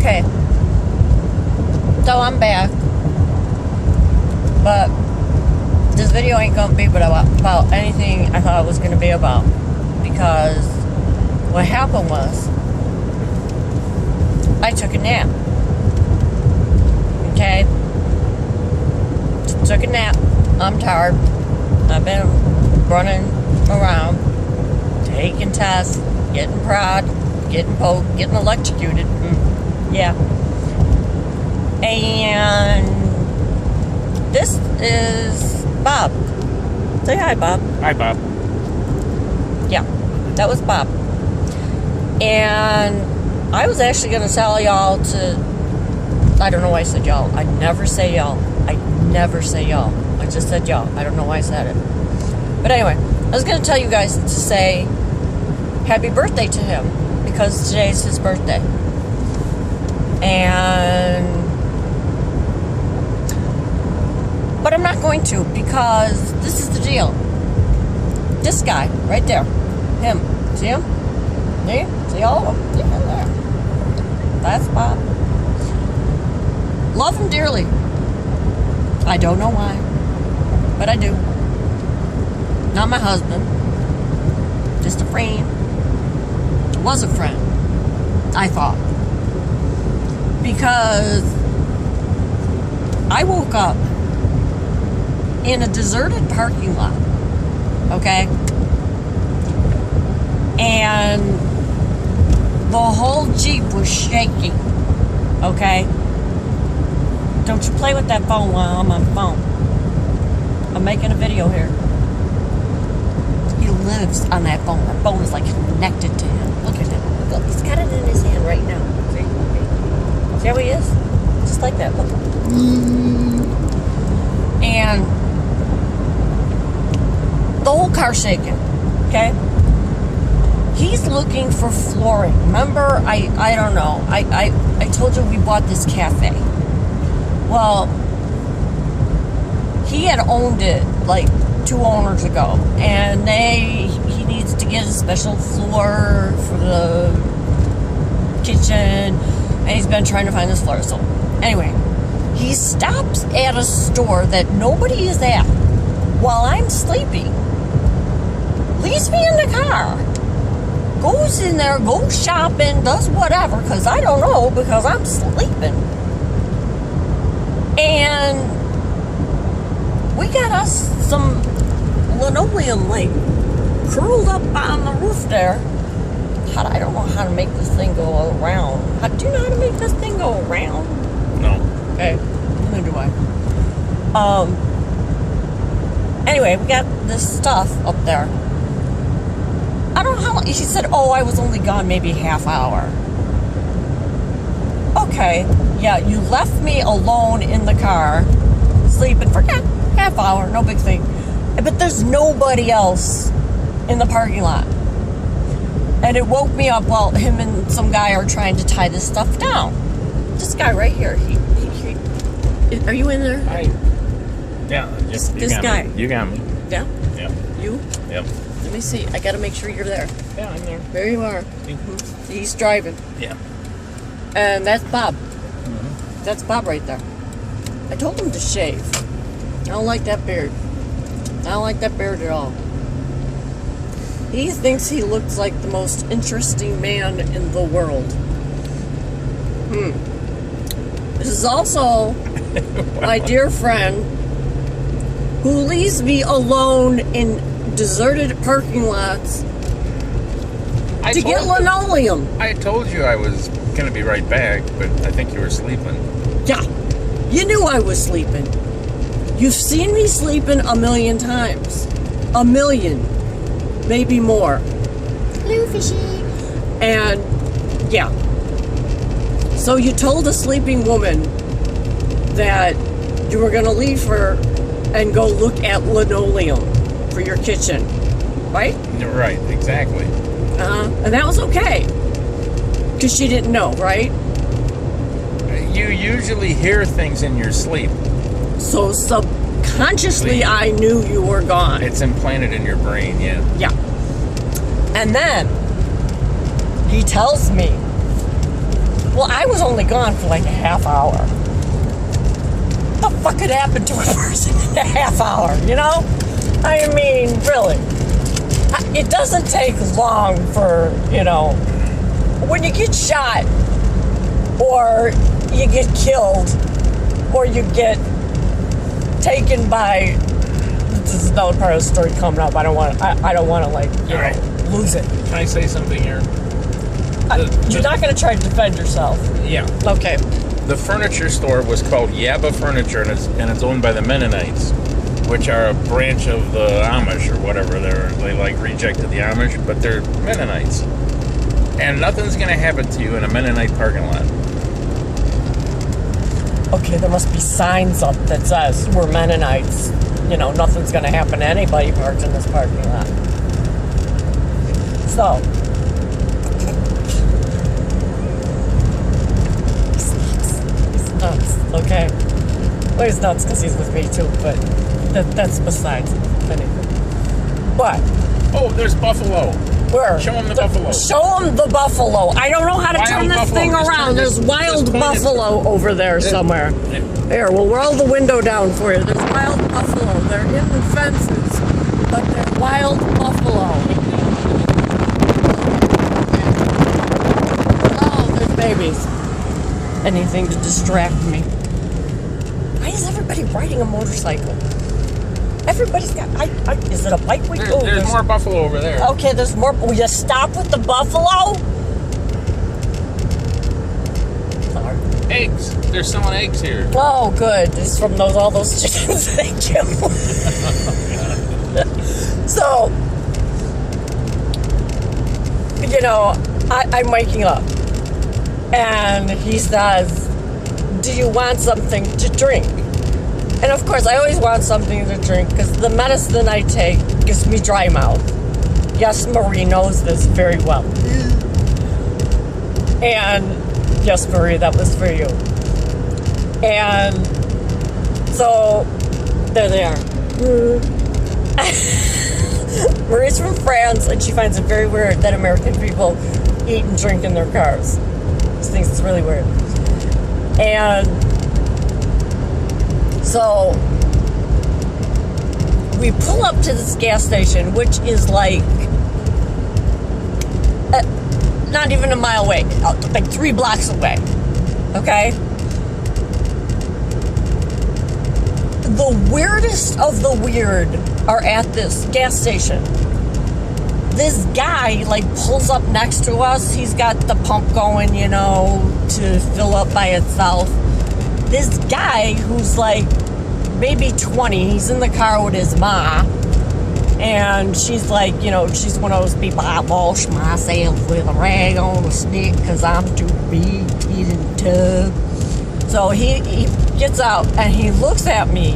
Okay. So I'm back. But this video ain't gonna be about anything I thought it was gonna be about. Because what happened was I took a nap. Okay? Took a nap. I'm tired. I've been running around, taking tests, getting prod, getting poked, getting electrocuted. Yeah. And this is Bob. Say hi, Bob. Hi, Bob. Yeah, that was Bob. And I was actually going to tell y'all to... I don't know why I said y'all. I never say y'all. I never say y'all. I just said y'all. I don't know why I said it. But anyway, I was going to tell you guys to say happy birthday to him. Because today's his birthday. But I'm not going to, because this is the deal. This guy, right there. Him. See him? See all of them? Yeah, there. That's Bob. Love him dearly. I don't know why, but I do. Not my husband. Just a friend. Was a friend, I thought. Because I woke up in a deserted parking lot, okay? And the whole Jeep was shaking, okay? Don't you play with that phone while I'm on the phone. I'm making a video here. He lives on that phone. That phone is like connected to him. Look at him. Look, he's got it in his hand right now. See? See how he is? Just like that. Look. And the whole car shaking. Okay? He's looking for flooring. Remember, I don't know. I told you we bought this cafe. Well, he had owned it like 2 owners ago, and he needs to get a special floor for the kitchen, and he's been trying to find this floor. So anyway, he stops at a store that nobody is at while I'm sleeping, leaves me in the car, goes in there, goes shopping, does whatever, because I don't know, because I'm sleeping. And we got us some linoleum, like, curled up on the roof there. I don't know how to make this thing go around. Do you know how to make this thing go around? No. Okay, neither do I. Anyway, we got this stuff up there. I don't know how long. She said, oh, I was only gone maybe half hour. Okay, yeah, you left me alone in the car, sleeping for half hour, no big thing. But there's nobody else in the parking lot. And it woke me up while him and some guy are trying to tie this stuff down. This guy right here, are you in there? Yeah, this guy. You got me. Yeah? Yep. You? Yep. Let me see. I gotta make sure you're there. Yeah, I'm there. There you are. Mm-hmm. He's driving. Yeah. And that's Bob. Mm-hmm. That's Bob right there. I told him to shave. I don't like that beard. I don't like that beard at all. He thinks he looks like the most interesting man in the world. This is also my dear friend who leaves me alone in deserted parking lots to get linoleum. I told you I was going to be right back, but I think you were sleeping. Yeah, you knew I was sleeping. You've seen me sleeping a million times. A million. Maybe more. Hello, fishy. And, yeah. So you told a sleeping woman that you were going to leave her and go look at linoleum for your kitchen, right? Right, exactly. And that was okay. Because she didn't know, right? You usually hear things in your sleep. So subconsciously I knew you were gone. It's implanted in your brain, yeah. Yeah. And then he tells me, well, I was only only gone for like a half hour. What the fuck could happen to a person in a half hour, you know? I mean, really. It doesn't take long for, you know, when you get shot or you get killed or you get taken by, this is another part of the story coming up. I don't want to like, you know, lose it. Can I say something here? You're not going to try to defend yourself. Yeah. Okay. The furniture store was called Yabba Furniture, and it's owned by the Mennonites, which are a branch of the Amish or whatever. They like rejected the Amish, but they're Mennonites. And nothing's going to happen to you in a Mennonite parking lot. Okay, there must be signs up that says we're Mennonites. You know, nothing's going to happen to anybody parked in this parking lot. So, he's nuts, okay? Well, he's nuts because he's with me too, but that's besides anything. But, Oh, there's buffalo. where? Show him the buffalo. Show him the buffalo. I don't know how to Wild turn this buffalo. thing Just around. turn There's this- wild just point it- buffalo over there somewhere. There, we'll roll the window down for you. There's wild buffalo. They're in the fences, but they're wild buffalo. Oh, there's babies. Anything to distract me. Why is everybody riding a motorcycle? Everybody's got. Is it a bike week? There's more buffalo over there. Okay, there's more. Will you stop with the buffalo? Sorry. Eggs. They're selling eggs here. Oh, good. It's from all those chickens they kill. So, you know, I'm waking up, and he says, "Do you want something to drink?" And of course, I always want something to drink because the medicine I take gives me dry mouth. Yes, Marie knows this very well. And yes, Marie, that was for you. And so there they are. Marie's from France, and she finds it very weird that American people eat and drink in their cars. She thinks it's really weird. And so we pull up to this gas station, which is like not even a mile away, like 3 blocks away. Okay? The weirdest of the weird are at this gas station. This guy like pulls up next to us. He's got the pump going, you know, to fill up by itself. This guy who's like maybe 20, he's in the car with his ma, and she's like, you know, she's one of those people, I wash myself with a rag on a stick because I'm too big to get in the tub. So he gets out and he looks at me,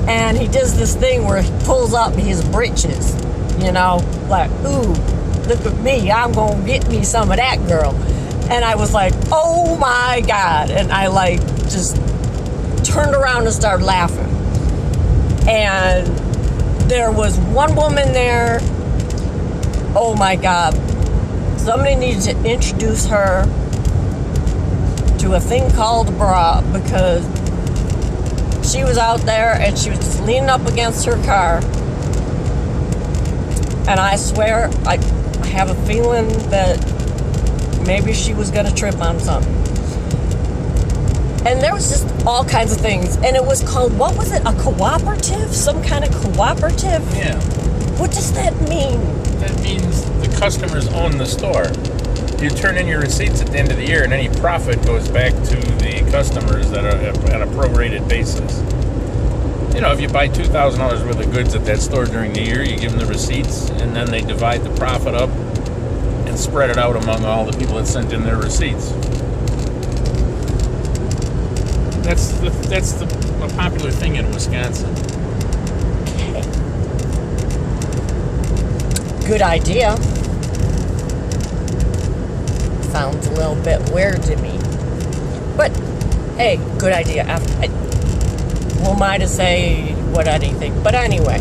and he does this thing where he pulls up his britches, you know, like, ooh, look at me, I'm gonna get me some of that, girl. And I was like, oh my God. And I like just turned around and started laughing. And there was one woman there. Oh my God. Somebody needed to introduce her to a thing called a bra, because she was out there and she was just leaning up against her car. And I swear, I have a feeling that maybe she was going to trip on something. And there was just all kinds of things. And it was called, what was it, a cooperative? Some kind of cooperative? Yeah. What does that mean? That means the customers own the store. You turn in your receipts at the end of the year, and any profit goes back to the customers that are on a prorated basis. You know, if you buy $2,000 worth of goods at that store during the year, you give them the receipts, and then they divide the profit up and spread it out among all the people that sent in their receipts. That's a popular thing in Wisconsin. Okay. Good idea. Sounds a little bit weird to me. But, hey, good idea. Who am I to say what anything? But anyway.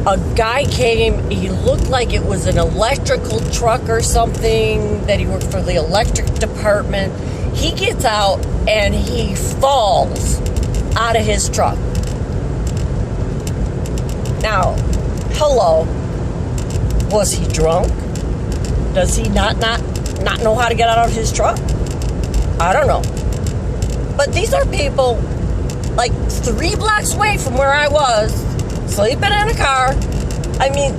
a guy came. He looked like it was an electrical truck or something, that he worked for the electric department. He gets out and he falls out of his truck. Now, hello, was he drunk? Does he not know how to get out of his truck? I don't know. But these are people like 3 blocks away from where I was, sleeping in a car. I mean,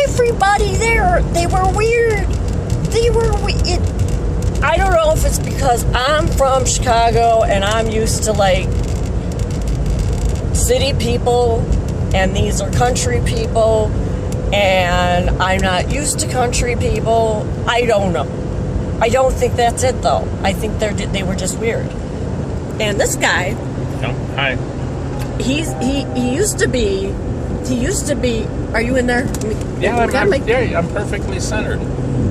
everybody there, they were weird. I don't know if it's because I'm from Chicago and I'm used to like city people, and these are country people, and I'm not used to country people. I don't know. I don't think that's it though. I think they were just weird. And this guy, hi. He used to be. Are you in there? Yeah, I'm perfectly centered.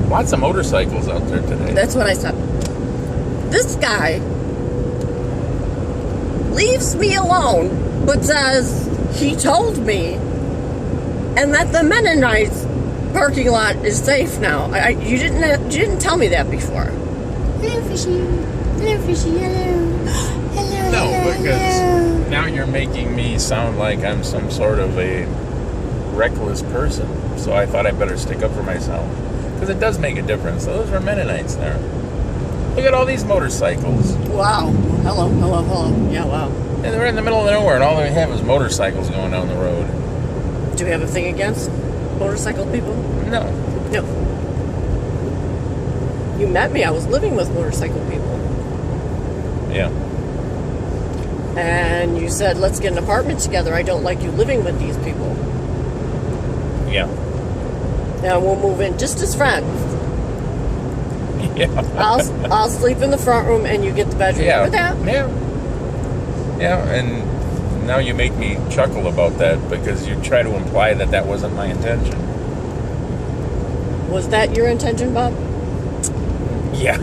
Lots of motorcycles out there today. That's what I said. This guy leaves me alone, but says he told me, and that the Mennonites parking lot is safe now. You didn't tell me that before. Hello, fishy. Hello, fishy. Hello. Hello. No, because now you're making me sound like I'm some sort of a reckless person. So I thought I'd better stick up for myself. Because it does make a difference. Those are Mennonites there. Look at all these motorcycles. Wow. Hello. Yeah, wow. And they're in the middle of nowhere, and all they have is motorcycles going down the road. Do we have a thing against motorcycle people? No. You met me. I was living with motorcycle people. Yeah. And you said, let's get an apartment together. I don't like you living with these people. Yeah. And we'll move in just as friends. Yeah. I'll sleep in the front room and you get the bedroom. Yeah. Remember that? Yeah, and now you make me chuckle about that because you try to imply that wasn't my intention. Was that your intention, Bob? Yeah.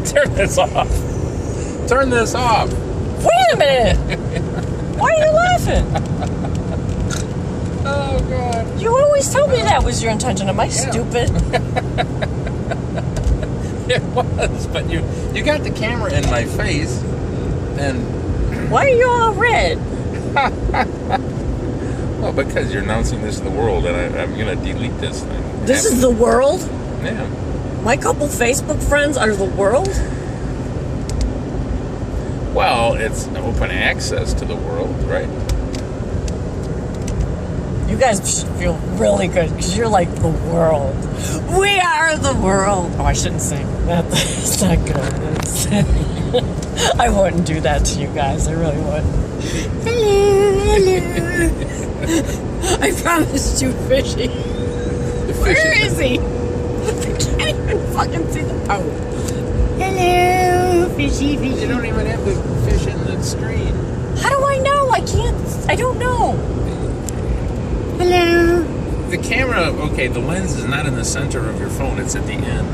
Turn this off. Turn this off. Wait a minute. Why are you laughing? Oh, God. You always told me that was your intention. Am I stupid? It was, but you got the camera in my face, and... Why are you all red? Well, because you're announcing this to the world, and I'm going to delete this thing. This is the world? Yeah. My couple Facebook friends are the world? Well, it's open access to the world, right? You guys should feel really good because you're like the world. We are the world. Oh, I shouldn't sing. That's not good. I wouldn't do that to you guys. I really wouldn't. Hello. I promised you fishy. Where is he? I can't even fucking see the... Oh. Hello, fishy. You don't even have the fish in the screen. How do I know? I don't know. Hello. The camera, okay, the lens is not in the center of your phone. It's at the end.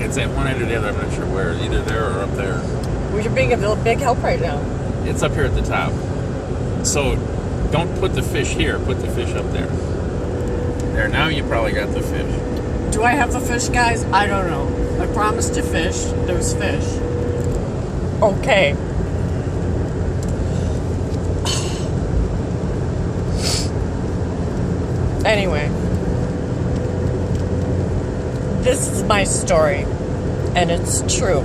It's at one end or the other. I'm not sure where. Either there or up there. Well, you're being a big help right now. It's up here at the top. So don't put the fish here. Put the fish up there. There, now you probably got the fish. Do I have the fish, guys? I don't know. I promised you fish. There's fish. Okay. Anyway. This is my story. And it's true.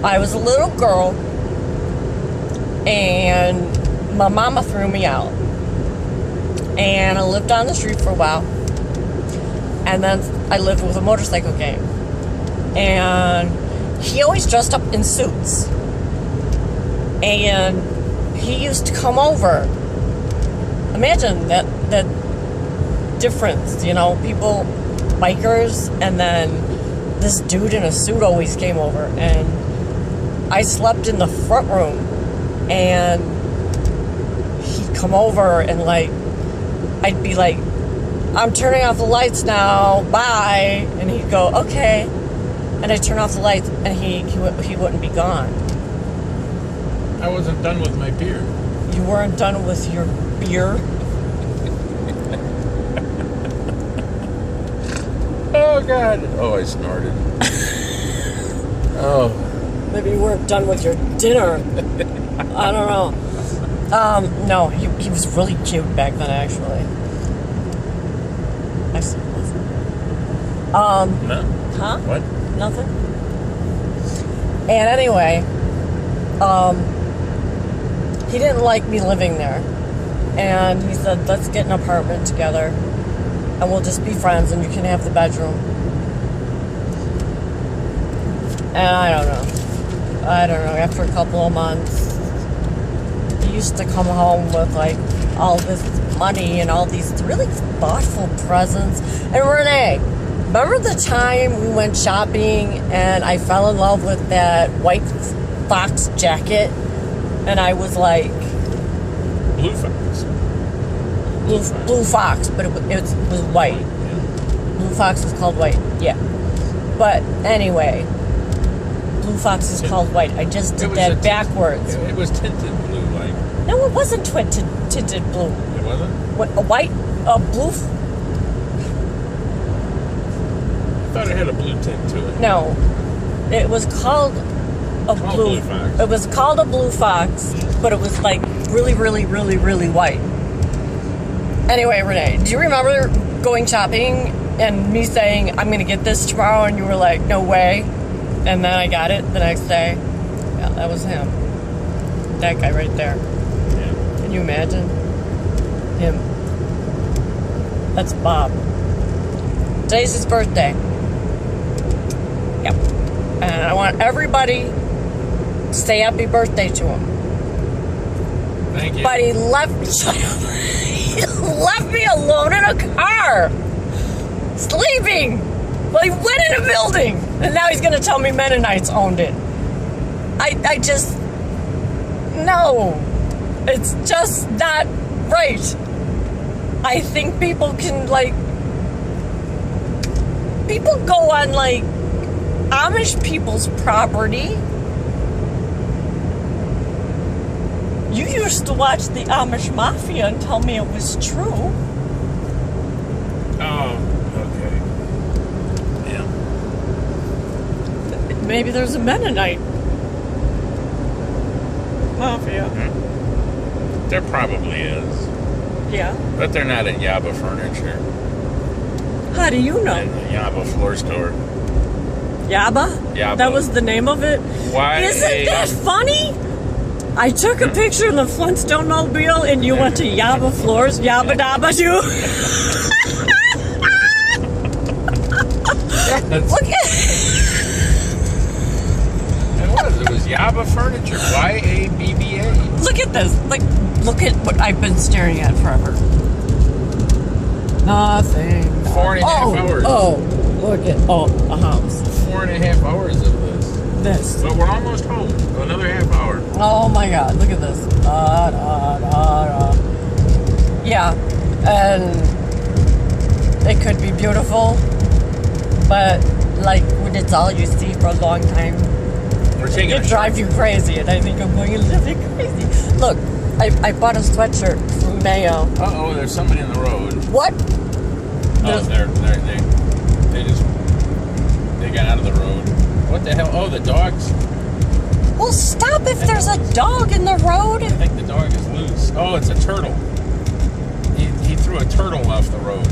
I was a little girl. And my mama threw me out. And I lived on the street for a while. And then I lived with a motorcycle gang. And he always dressed up in suits. And he used to come over. Imagine that difference, you know, people, bikers, and then this dude in a suit always came over. And I slept in the front room. And he'd come over and like, I'd be like, I'm turning off the lights now, bye. And he'd go, okay. And I'd turn off the lights and he wouldn't be gone. I wasn't done with my beer. You You weren't done with your beer? Oh, God. Oh, I snorted. Oh. Maybe you weren't done with your dinner. I don't know. No, he was really cute back then, actually. Actually, No. huh? What? Nothing? And anyway, he didn't like me living there. And he said, let's get an apartment together and we'll just be friends and you can have the bedroom. And I don't know. After a couple of months, he used to come home with like all this money and all these really thoughtful presents. And Renee, remember the time we went shopping and I fell in love with that white fox jacket? And I was like... Blue fox. Blue fox, but it was white. Yeah. Blue fox is called white, yeah. But anyway, blue fox is called white. I just did that backwards. It was tinted blue, like. No, it wasn't tinted blue. It wasn't? What, a blue... I thought it had a blue tint to it. No, it was called a blue fox. It was called a blue fox, but it was like really, really, really, really white. Anyway, Renee, do you remember going shopping and me saying, I'm going to get this tomorrow, and you were like, no way? And then I got it the next day. Yeah, that was him. That guy right there. Yeah. Can you imagine? Him. That's Bob. Today's his birthday. Yep. And I want everybody to say happy birthday to him. Thank you. But he left me alone in a car, sleeping. Well, he went in a building, and now he's going to tell me Mennonites owned it. I just, no, it's just not right. I think people can, like, people go on, like, Amish people's property. You used to watch the Amish Mafia and tell me it was true. Oh, okay. Yeah. Maybe there's a Mennonite Mafia. Mm-hmm. There probably is. Yeah. But they're not in Yaba Furniture. How do you know? In the Yaba Floor Store. Yaba? Yaba. That was the name of it? Why? Isn't that funny? I took a picture in the Flintstone Mobile and you went to Yaba Floors, Yabba Dabba Doo. Look at It was Yaba Furniture. Y-A-B-B-A. Look at this. Like, look at what I've been staring at forever. Nothing. 4.5 hours. Oh, look at a house. 4.5 hours of this. This. But we're almost home. Another half hour. Oh my God! Look at this. Da, da, da, da. Yeah, and it could be beautiful, but like when it's all you see for a long time, We're taking it drives you crazy, and I think I'm going a little bit crazy. Look, I bought a sweatshirt from Mayo. Uh-oh, there's somebody in the road. What? Oh, they got out of the road. What the hell? Oh, the dogs. Well, stop if there's a dog in the road. I think the dog is loose. Oh, it's a turtle. He threw a turtle off the road.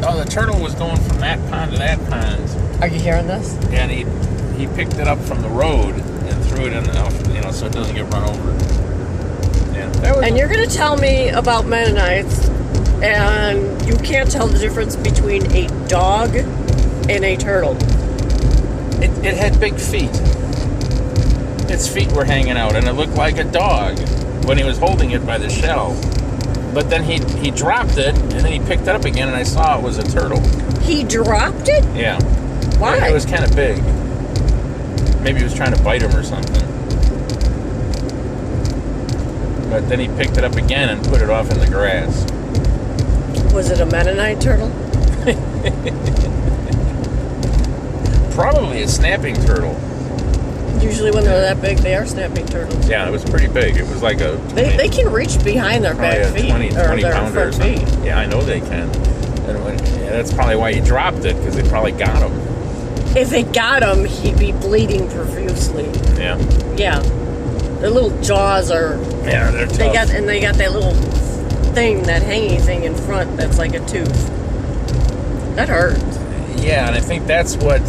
Oh, the turtle was going from that pond to that pond. Are you hearing this? And he picked it up from the road and threw it in the, so it doesn't get run over. Yeah. That was And you're going to tell me about Mennonites, and you can't tell the difference between a dog and a turtle. It had big feet. Its feet were hanging out, and it looked like a dog when he was holding it by the shell. But then he dropped it, and then he picked it up again, and I saw it was a turtle. He dropped it? Yeah. Why? It was kind of big. Maybe he was trying to bite him or something. But then he picked it up again and put it off in the grass. Was it a Mennonite turtle? Probably a snapping turtle. Usually when they're that big, they are snapping turtles. Yeah, it was pretty big. It was like a... They can reach behind their probably back a feet 20 or their pounder or front something. feet. Yeah, I know they can. And that's probably why he dropped it, because they probably got him. If they got him, he'd be bleeding profusely. Yeah. Yeah, their little jaws are. Yeah, they're tough. They got that little thing, that hangy thing in front that's like a tooth. That hurts. Yeah, and I think that's what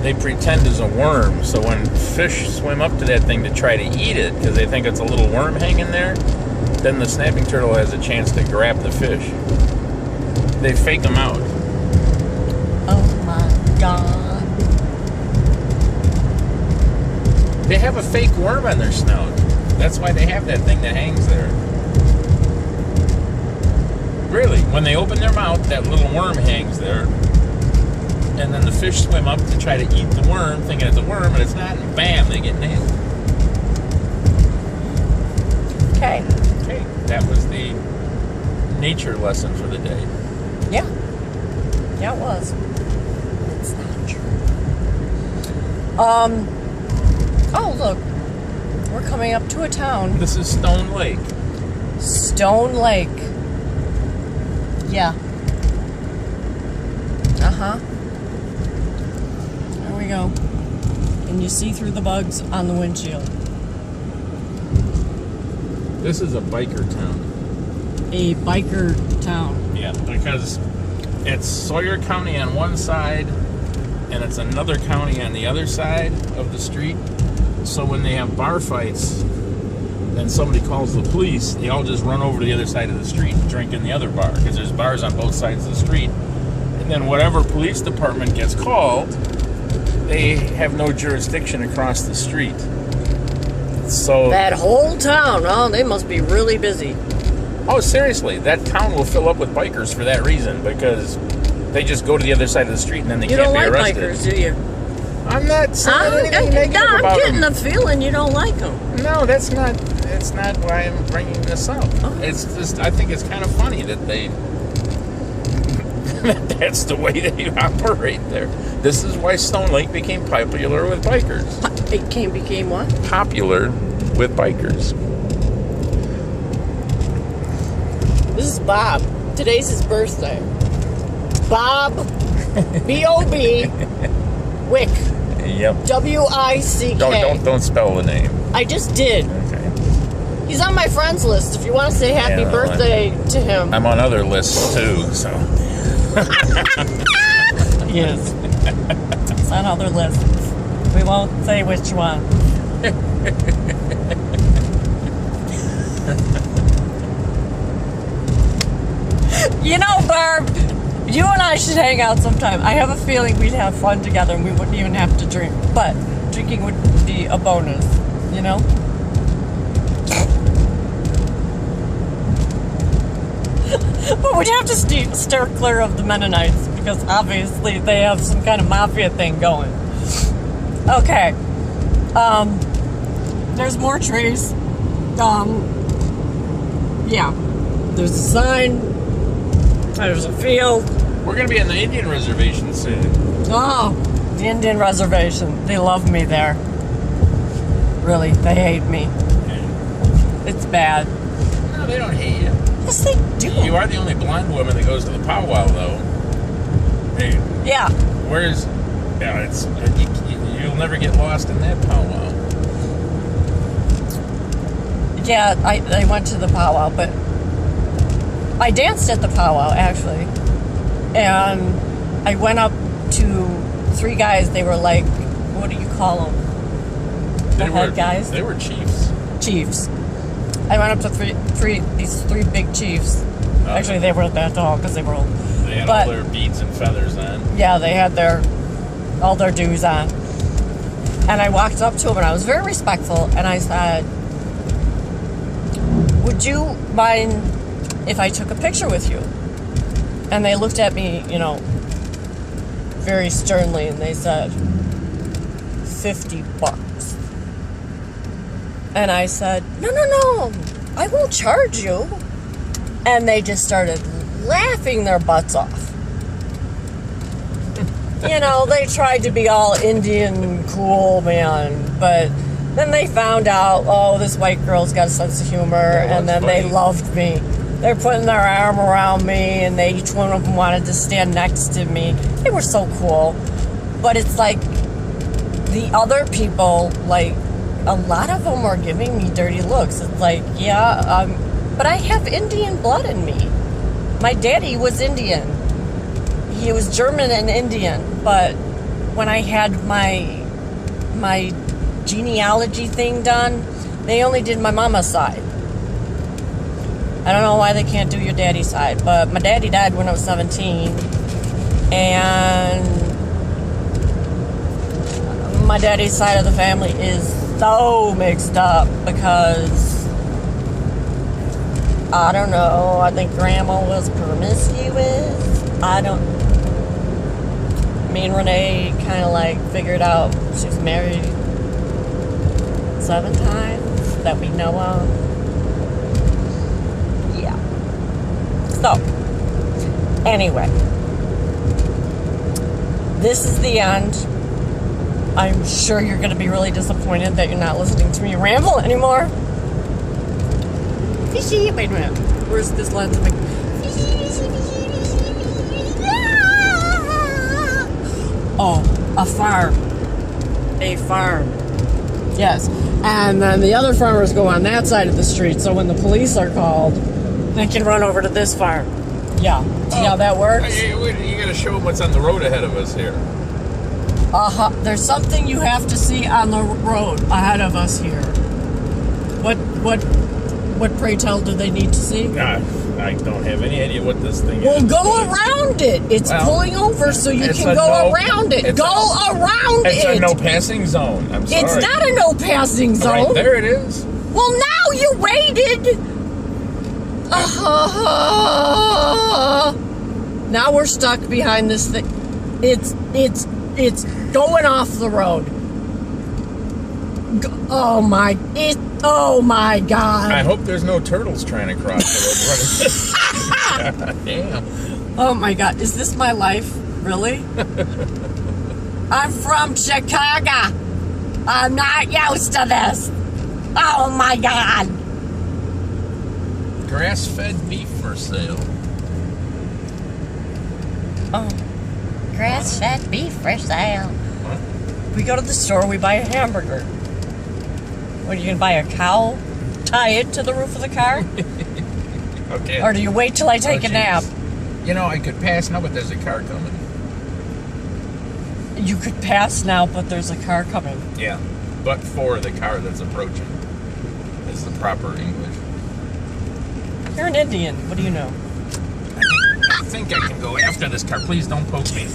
they pretend is a worm. So when fish swim up to that thing to try to eat it, because they think it's a little worm hanging there, then the snapping turtle has a chance to grab the fish. They fake them out. Oh my God. They have a fake worm on their snout. That's why they have that thing that hangs there. Really, when they open their mouth, that little worm hangs there. And then the fish swim up to try to eat the worm, thinking it's a worm, and it's not, and bam, they get nailed. Okay. Okay, that was the nature lesson for the day. Yeah. Yeah, it was. It's not true. Oh, look. We're coming up to a town. This is Stone Lake. Stone Lake. Yeah. Uh-huh. There we go. And you see through the bugs on the windshield. This is a biker town. A biker town. Yeah, because it's Sawyer County on one side, and it's another county on the other side of the street. So when they have bar fights and somebody calls the police, they all just run over to the other side of the street and drink in the other bar, because there's bars on both sides of the street. And then whatever police department gets called, they have no jurisdiction across the street. So That whole town, oh, they must be really busy. oh, seriously, that town will fill up with bikers for that reason, because they just go to the other side of the street and then they You can't don't be like arrested. bikers, do you? I'm not saying anything negative I'm about getting them. the feeling you don't like them. No, that's not why I'm bringing this up. Oh. It's just, I think it's kind of funny that that's the way they operate there. This is why Stone Lake became popular with bikers. It became what? Popular with bikers. This is Bob. Today's his birthday. Bob, B-O-B, Wick, Yep. W-I-C-K. Don't spell the name. I just did. Okay. He's on my friends list. If you want to say happy Yeah, birthday to him. I'm on other lists too, so. Yes. It's on other lists. We won't say which one. You know, Barb, you and I should hang out sometime. I have a feeling we'd have fun together and we wouldn't even have to drink. But drinking would be a bonus, you know? But we'd have to steer clear of the Mennonites because obviously they have some kind of mafia thing going. Okay. There's more trees. Yeah. There's a sign. There's a field. We're going to be on the Indian reservation soon. Oh, the Indian reservation. They love me there. Really, they hate me. It's bad. No, they don't hate you. Yes, they do. You are the only blonde woman that goes to the powwow, though. Hey, Yeah. where's... Yeah, it's... You'll never get lost in that powwow. Yeah, I went to the powwow, but I danced at the powwow, actually. And I went up to three guys. They were like, what do you call them? The head guys? They were chiefs. Chiefs. I went up to these three big chiefs. Oh. Actually, they weren't that tall because they were old. They had But- all their beads and feathers on. Yeah, they had all their dues on. And I walked up to them and I was very respectful and I said, would you mind if I took a picture with you? And they looked at me, very sternly and they said, $50. And I said, no, I won't charge you. And they just started laughing their butts off. You know, they tried to be all Indian cool, man, but then they found out, oh, this white girl's got a sense of humor, and then they loved me. They're putting their arm around me, and each one of them wanted to stand next to me. They were so cool. But it's like, the other people, like, a lot of them are giving me dirty looks. It's like, yeah, but I have Indian blood in me. My daddy was Indian. He was German and Indian, but when I had my genealogy thing done, they only did my mama's side. I don't know why they can't do your daddy's side, but my daddy died when I was 17, and my daddy's side of the family is so mixed up because, I don't know, I think grandma was promiscuous. Me and Renee kind of like figured out she's married 7 times that we know of. Yeah. So, anyway, this is the end. I'm sure you're going to be really disappointed that you're not listening to me ramble anymore. Fishy, wait a minute. Where's this lens? Oh, a farm. A farm. Yes. And then the other farmers go on that side of the street, so when the police are called, they can run over to this farm. Yeah. See how that works? You got to show them what's on the road ahead of us here. There's something you have to see on the road ahead of us here. What pray tell do they need to see? I don't have any idea what this thing Well, is. go around it. It's pulling over so you can go around it. Go around it. It's a no passing zone. I'm sorry. It's not a no passing zone. Right there it is. Well, now you waited. Now we're stuck behind this thing. It's going off the road. Oh my God. I hope there's no turtles trying to cross the road. Damn. Oh my God. Is this my life? Really? I'm from Chicago. I'm not used to this. Oh my God. Grass-fed beef for sale. Oh. Grass-fed beef for sale. We go to the store, we buy a hamburger. What, are you going to buy a cow? Tie it to the roof of the car? Okay. Or do you wait till I take a nap? You know, I could pass now, but there's a car coming. You could pass now, but there's a car coming. Yeah, but for the car that's approaching is the proper English. You're an Indian. What do you know? I think I can go after this car. Please don't poke me.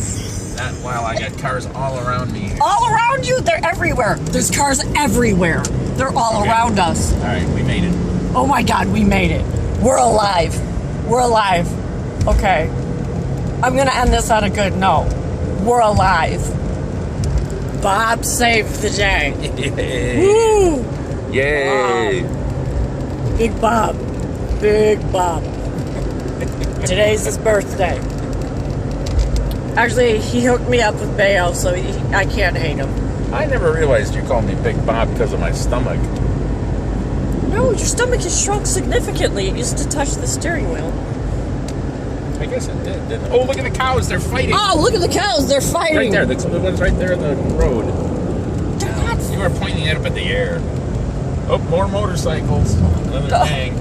Not while I got cars all around me. All around you? They're everywhere. There's cars everywhere. They're all around us. All right, we made it. Oh my God, we made it. We're alive. We're alive. Okay. I'm going to end this on a good note. We're alive. Bob saved the day. Yay. Woo! Yay. Big Bob. Big Bob. Today's his birthday. Actually, he hooked me up with Mayo, so I can't hate him. I never realized you called me Big Bob because of my stomach. No, your stomach has shrunk significantly. It used to touch the steering wheel. I guess it did, didn't it? Oh, look at the cows. They're fighting. Oh, look at the cows. They're fighting. Right there. The one's right there in the road. They're not. You were pointing it up in the air. Oh, more motorcycles. Another gang.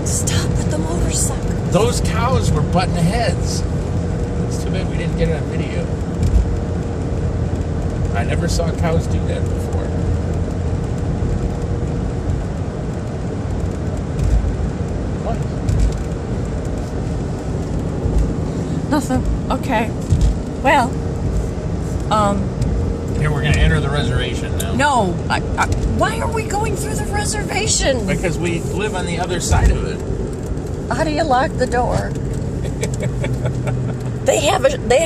Stop with the motorcycle. Those cows were butting heads. It's too bad we didn't get it on video. I never saw cows do that before. What? Nothing. Okay. Well, Here, we're going to enter the reservation now. no. Why are we going through the reservation? Because we live on the other side of it. How do you lock the door? They have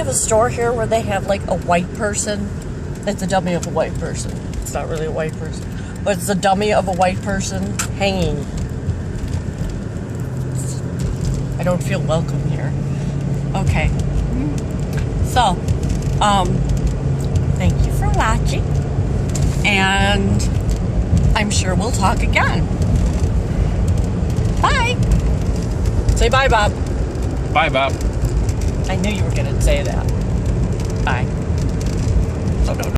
a store here where they have like a white person. It's a dummy of a white person. It's not really a white person, but it's a dummy of a white person hanging. I don't feel welcome here. Okay. So, Thank you for watching, and I'm sure we'll talk again. Bye. Say bye, Bob. Bye, Bob. I knew you were going to say that.